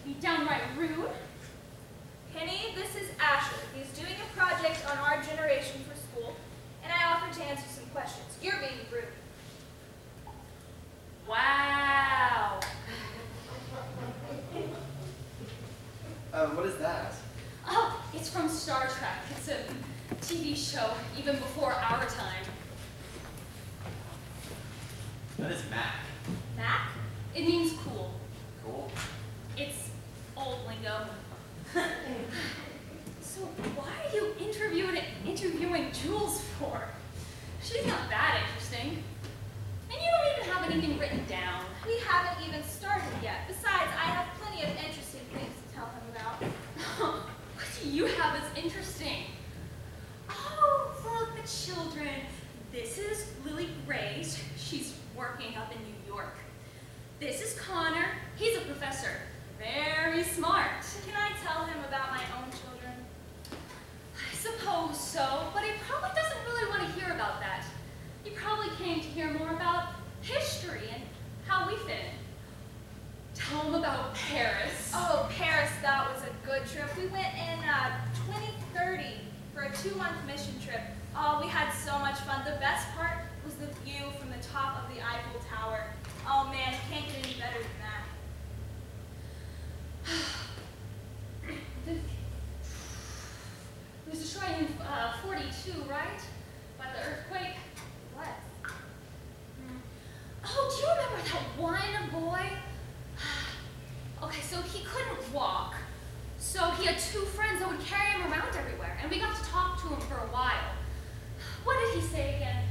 Be downright rude. Penny, this is Asher. He's doing a project on our generation for school, and I offered to answer some questions. You're being rude. Wow. What is that? Oh, it's from Star Trek. It's a TV show even before our time. That is Mac. Mac? It means cool. Cool. It's old lingo. So why are you interviewing Jules for? She's not that interesting. And you don't even have anything written down. We haven't even started yet. Besides, I have plenty of interesting things to tell him about. What do you have as interesting? Oh, look, the children. This is Lily Grace. She's working up in New York. This is Connor. He's a professor. Very smart. Can I tell him about my own children? I suppose so, but he probably doesn't really want to hear about that. He probably came to hear more about history and how we fit in. Tell him about Paris. Oh, Paris, that was a good trip. We went in 2030 for a 2-month mission trip. Oh, we had so much fun. The best part was the view from the top of the Eiffel Tower. Oh man, it can't get any better than that. It was destroyed in 42, right? By the earthquake? What? Oh, do you remember that one boy? Okay, so he couldn't walk. So he had 2 friends that would carry him around everywhere, and we got to talk to him for a while. What did he say again?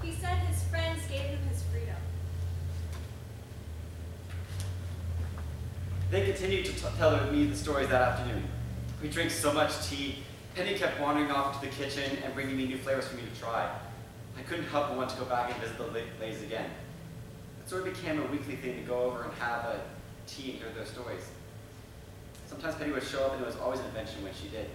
He said his friends gave him his freedom. They continued to tell me the stories that afternoon. We drank so much tea. Penny kept wandering off to the kitchen and bringing me new flavors for me to try. I couldn't help but want to go back and visit the Lays again. It sort of became a weekly thing to go over and have a tea and hear their stories. Sometimes Penny would show up and it was always an adventure when she did.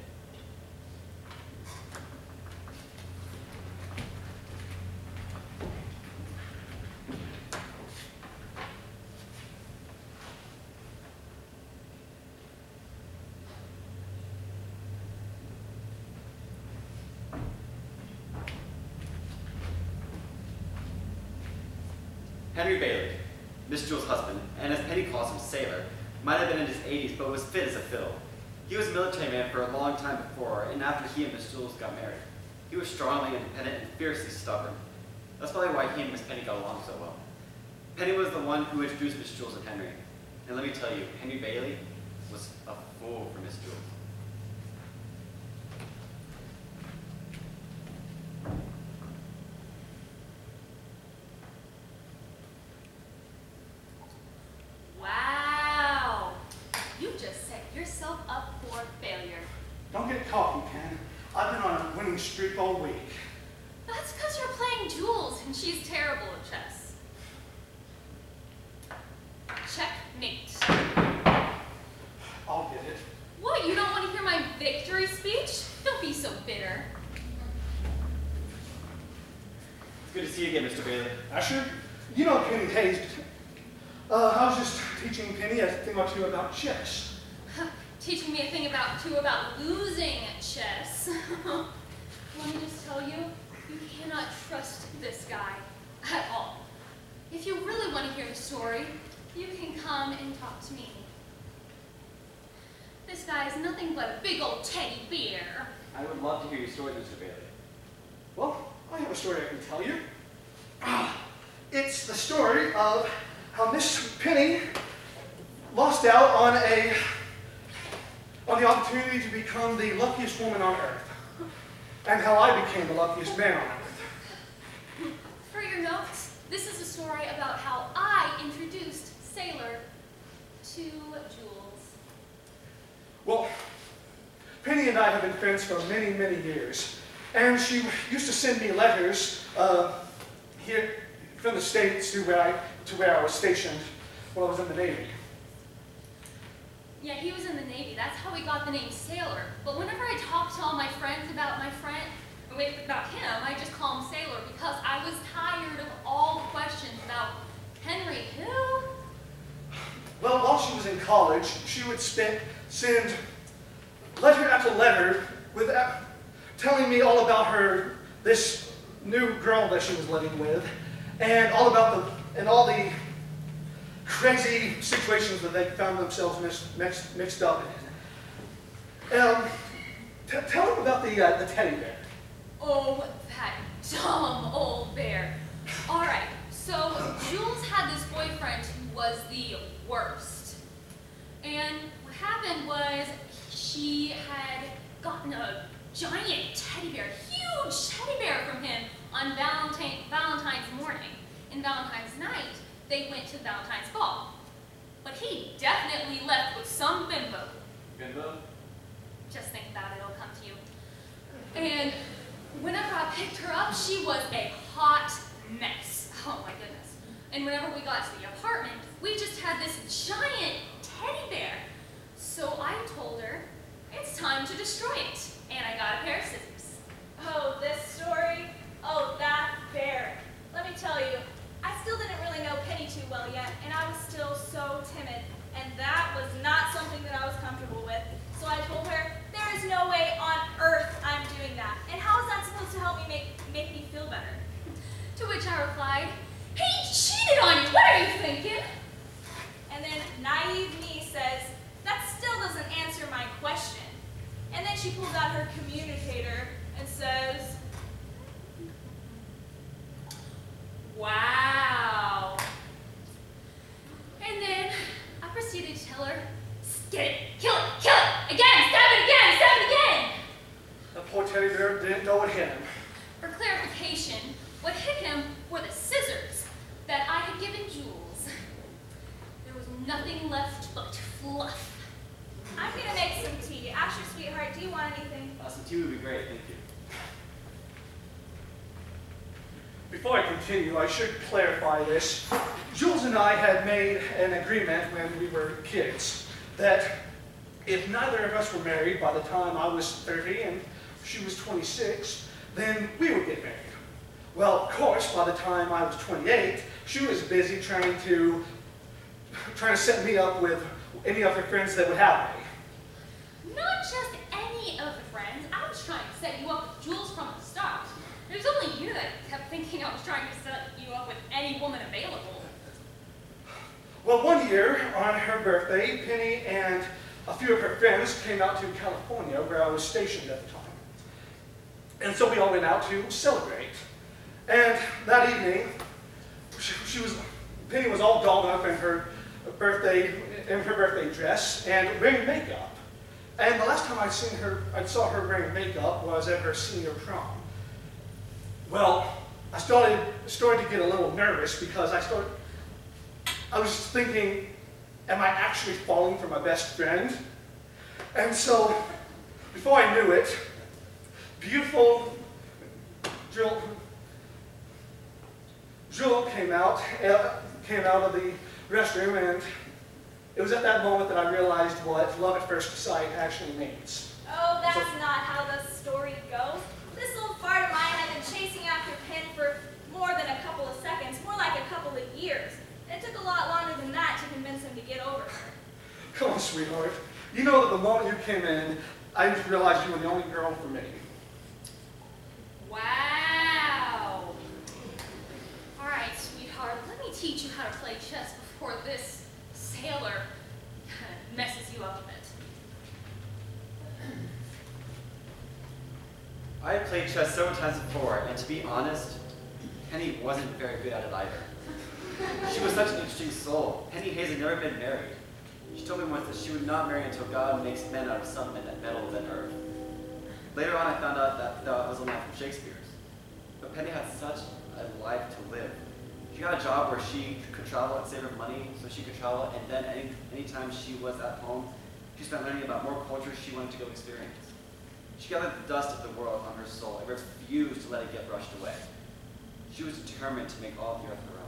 Henry Bailey, Miss Jewel's husband, and as Penny calls him, sailor, might have been in his 80s, but was fit as a fiddle. He was a military man for a long time before, and after he and Miss Jules got married. He was strongly independent and fiercely stubborn. That's probably why he and Miss Penny got along so well. Penny was the one who introduced Miss Jules and Henry. And let me tell you, Henry Bailey was a fool for Miss Jules. Wow. You just set yourself up for failure. Don't get cocky, Ken. I've been on a winning streak all week. That's because you're playing Jules, and she's terrible at chess. Checkmate. I'll get it. What, you don't want to hear my victory speech? Don't be so bitter. It's good to see you again, Mr. Bailey. Asher, you know Penny Hayes. I was just teaching Penny a thing or two about chess. Teaching me a thing or two about losing at chess. Let me just tell you, you cannot trust this guy at all. If you really want to hear the story, you can come and talk to me. This guy is nothing but a big old teddy bear. I would love to hear your story, Mr. Bailey. Well, I have a story I can tell you. It's the story of how Miss Penny lost out on the opportunity to become the luckiest woman on earth, and how I became the luckiest man on earth. For your notes, this is a story about how I introduced Sailor to Jules. Well, Penny and I have been friends for many, many years, and she used to send me letters here from the States to where I was stationed when I was in the Navy. Yeah, he was in the Navy. That's how we got the name Sailor. But whenever I talk to all my friends about him, I just call him Sailor because I was tired of all the questions about Henry who? Well, while she was in college, she would send letter after letter without telling me all about this new girl that she was living with, and all the crazy situations that they found themselves mixed up in. Tell them about the teddy bear. Oh, that dumb old bear. All right, so Jules had this boyfriend who was the worst. And what happened was she had gotten a giant teddy bear, huge teddy bear from him on Valentine's morning. And Valentine's night, they went to Valentine's ball. But he definitely left with some bimbo. Bimbo? Just think about it, it'll come to you. And whenever I picked her up, she was a hot mess. Oh my goodness. And whenever we got to the apartment, we just had this giant teddy bear. So I told her, it's time to destroy it. And I got a pair of scissors. Oh, this story? Oh, that bear. Let me tell you, I still didn't really know Penny too well yet, and I was still so timid, and that was not something that I was comfortable with. So I told her, there is no way on earth I'm doing that, and how is that supposed to help me make me feel better? To which I replied, he cheated on you, what are you thinking? And then naive me says, that still doesn't answer my question. And then she pulls out her communicator and says, wow. And then I proceeded to tell her, get it, kill it, again, stab it again. The poor teddy bear didn't know what hit him. For clarification, what hit him were the scissors that I had given Jules. There was nothing left but fluff. I'm gonna make some tea. Asher, sweetheart, do you want anything? Some tea would be great, thank you. Before I continue, I should clarify this. Jules and I had made an agreement when we were kids that if neither of us were married by the time I was 30 and she was 26, then we would get married. Well, of course, by the time I was 28, she was busy trying to set me up with any of her friends that would have me. Not just any of the friends. I was trying to set you up with Jules from the start. It was only you that kept thinking I was trying to set you up with any woman available. Well, one year on her birthday, Penny and a few of her friends came out to California where I was stationed at the time. And so we all went out to celebrate. And that evening, Penny was all dolled up in her birthday dress and wearing makeup. And the last time I saw her wearing makeup was at her senior prom. Well, I started to get a little nervous because I was thinking, am I actually falling for my best friend? And so, before I knew it, beautiful Jill came out of the restroom, and it was at that moment that I realized what love at first sight actually means. Oh, that's not how the story goes. This little fart of mine had been chasing after Penn for more than a couple of seconds, more like a couple of years. And it took a lot longer than that to convince him to get over her. Come on, sweetheart. You know that the moment you came in, I just realized you were the only girl for me. Wow. All right, sweetheart, let me teach you how to play chess before this sailor kind of messes you up a bit. I had played chess several times before, and to be honest, Penny wasn't very good at it either. She was such an interesting soul. Penny Hayes had never been married. She told me once that she would not marry until God makes men out of some men and metal than earth. Later on, I found out that that was a line from Shakespeare's. But Penny had such a life to live. She got a job where she could travel and save her money so she could travel, and then anytime she was at home, she spent learning about more cultures she wanted to go experience. She gathered the dust of the world on her soul and refused to let it get brushed away. She was determined to make all of the earth her own.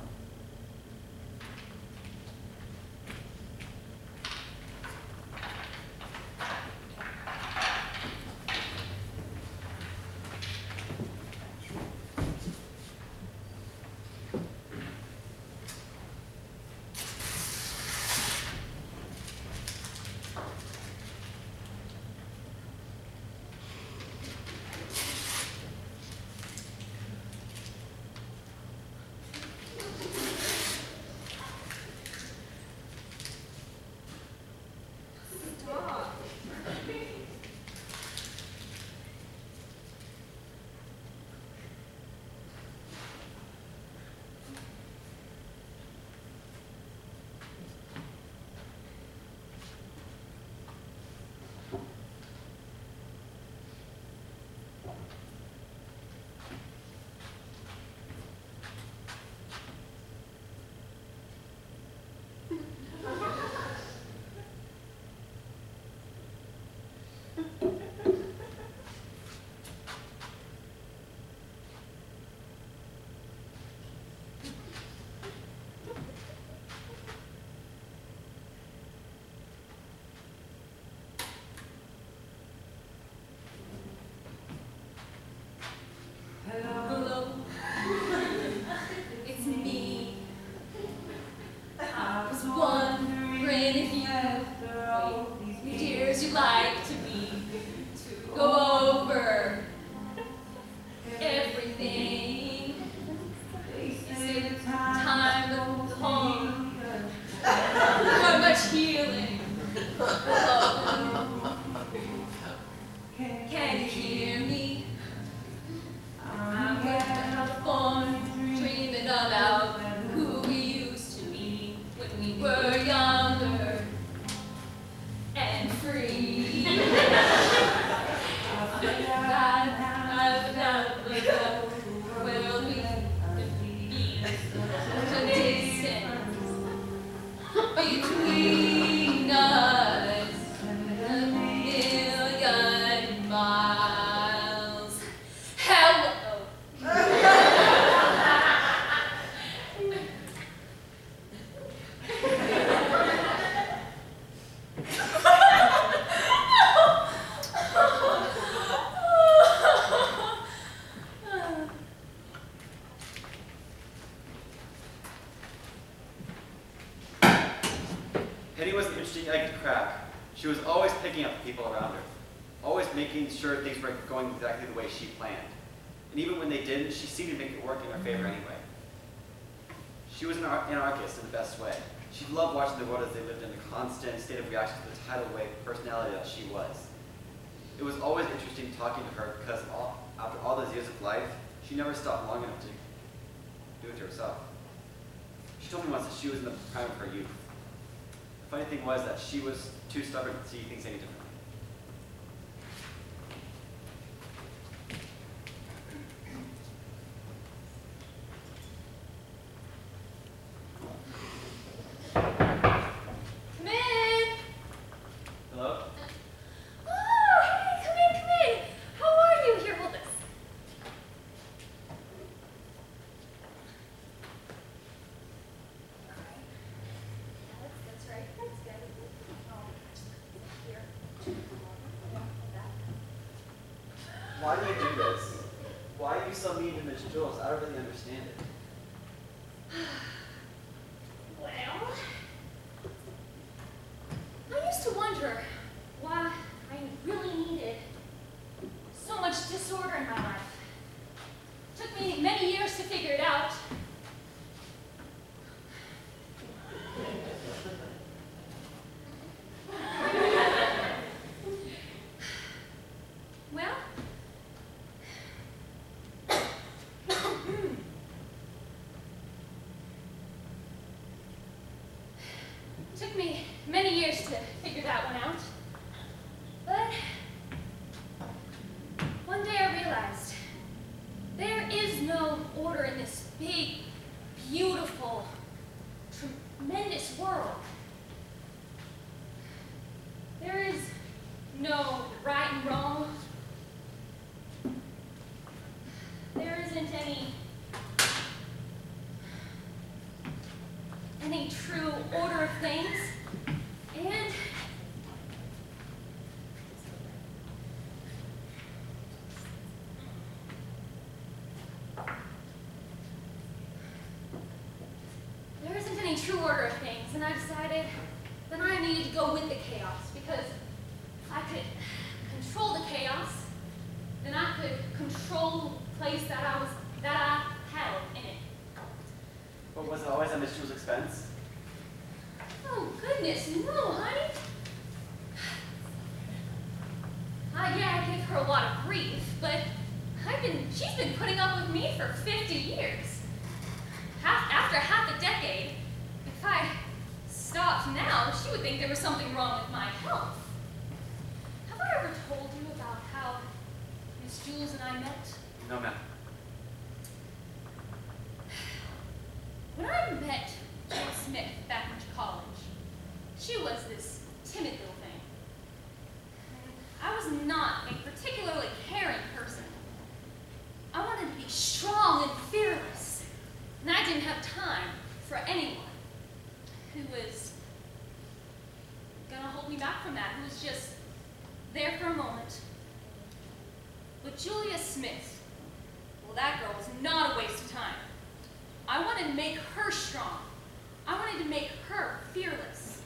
the distance between us, a million miles. Hello. Penny was an interesting egg to crack. She was always picking up the people around her, always making sure things were going exactly the way she planned. And even when they didn't, she seemed to make it work in her favor anyway. She was an anarchist in the best way. She loved watching the world as they lived in a constant state of reaction to the tidal wave personality that she was. It was always interesting talking to her because after all those years of life, she never stopped long enough to do it to herself. She told me once that she was in the prime of her youth. The funny thing was that she was too stubborn to see things any differently. Come in. Hello? Oh, hey, come in. How are you? Here, hold this. That's right. That's good. Here. Why do you do this? Why are you so mean to Miss Jules? I don't really understand it. Well, I used to wonder why I really needed so much disorder in my life. It took me many years to figure it out. Well, it took me many years to figure that one out. But one day I realized there is no order in this big, beautiful, tremendous world. There is no right and wrong. There isn't any true order of things. And there isn't any true order of things, and I decided that I needed to go with the chaos, because if I could control the chaos, then I could control the place that I held in it. But was it always at Miss Jules' expense? Oh goodness, no, honey. Yeah, I give her a lot of grief, but she's been putting up with me for 50 years. After half a decade, if I stopped now, she would think there was something wrong with my health. Have I ever told you about how Miss Jules and I met? No, ma'am. When I met Jill Smith back in college, she was this timid little thing. I was not a particularly caring person. I wanted to be strong and fearless, and I didn't have time for anyone who was gonna hold me back from that, who was just there for a moment. But Julia Smith, well, that girl was not a waste of time. I wanted to make her strong. I wanted to make her fearless.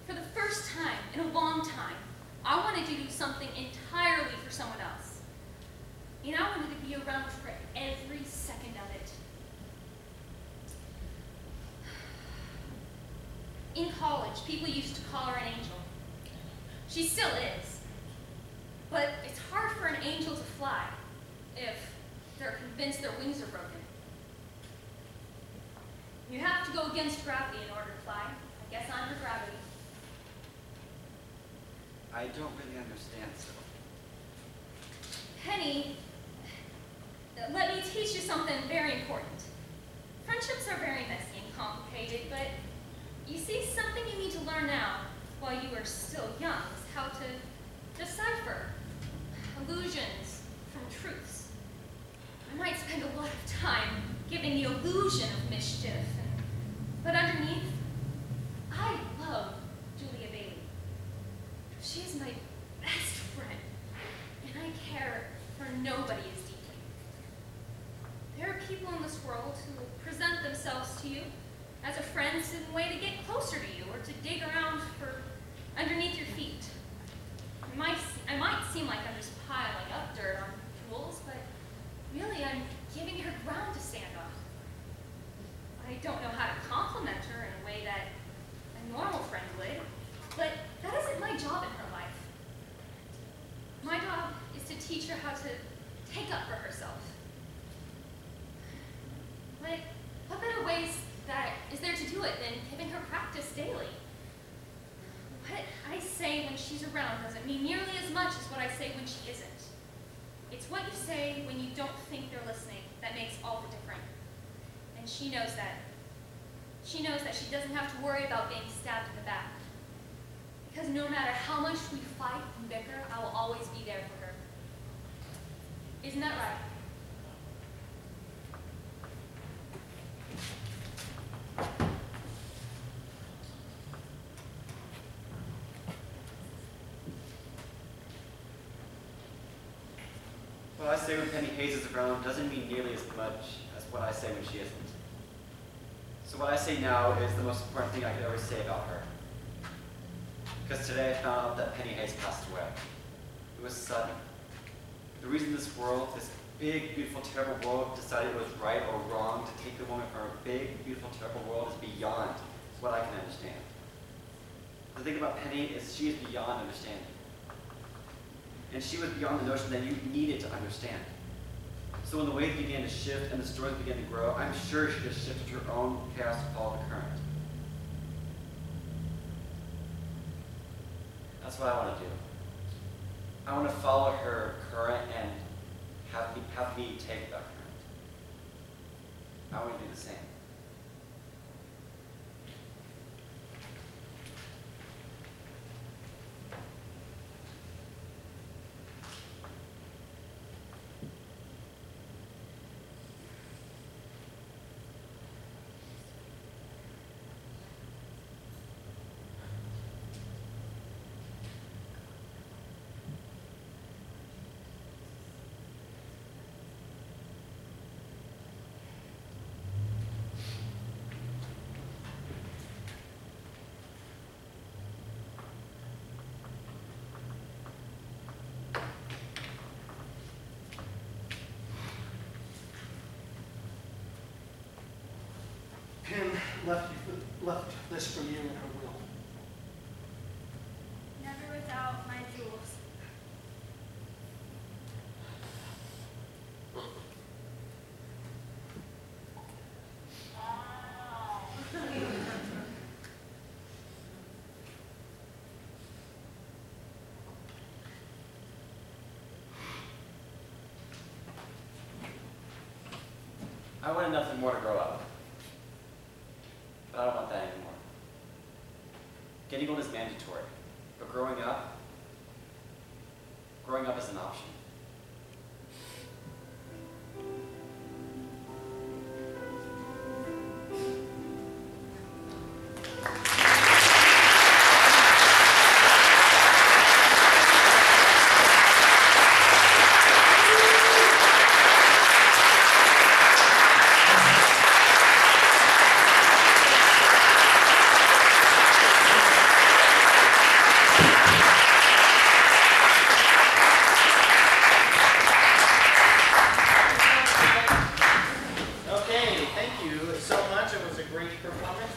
For the first time in a long time, I wanted to do something entirely for someone else. And I wanted to be around for every second of it. In college, people used to call her an angel. She still is. But it's hard for an angel to fly if they're convinced their wings are broken. You have to go against gravity in order to fly. I guess I'm your gravity. I don't really understand, so. Penny, let me teach you something very important. Friendships are very messy and complicated, but you see, something you need to learn now while you are still young is how to decipher illusions from truths. I might spend a lot of time giving the illusion of mischief, but underneath, I love Julia Bailey. She is my best friend, and I care for nobody as deeply. There are people in this world who present themselves to you as a friend in a way to get closer to you or to dig around for underneath your feet. I might seem like I'm just piling up dirt on Jules, but really I'm giving her ground to stand on. I don't know how to compliment her in a way that a normal friend would, but that isn't my job in her life. My job is to teach her how to take up for herself. But what better ways is there to do it than giving her practice daily? What I say when she's around doesn't mean nearly as much as what I say when she isn't. It's what you say when you don't think they're listening that makes all the difference. And she knows that. She knows that she doesn't have to worry about being stabbed in the back. Because no matter how much we fight and bicker, I will always be there for her. Isn't that right? What I say when Penny Hayes is around doesn't mean nearly as much as what I say when she isn't. So what I say now is the most important thing I could ever say about her. Because today I found out that Penny Hayes passed away. It was sudden. The reason this world, this big, beautiful, terrible world, decided it was right or wrong to take the woman from her big, beautiful, terrible world is beyond what I can understand. The thing about Penny is she is beyond understanding. And she was beyond the notion that you needed to understand. So when the waves began to shift and the stories began to grow, I'm sure she just shifted her own chaos to follow the current. That's what I want to do. I want to follow her current and have me take that current. I want to do the same. Penn left this for you in her will. Never without my Jules. I wanted nothing more to grow up. But I don't want that anymore. Getting old is mandatory, but growing up is an option.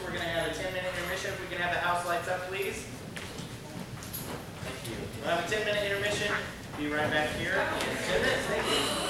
We're going to have a 10-minute intermission. If we can have the house lights up, please. Thank you. We'll have a 10-minute intermission. Be right back here in 10 minutes. Thank you.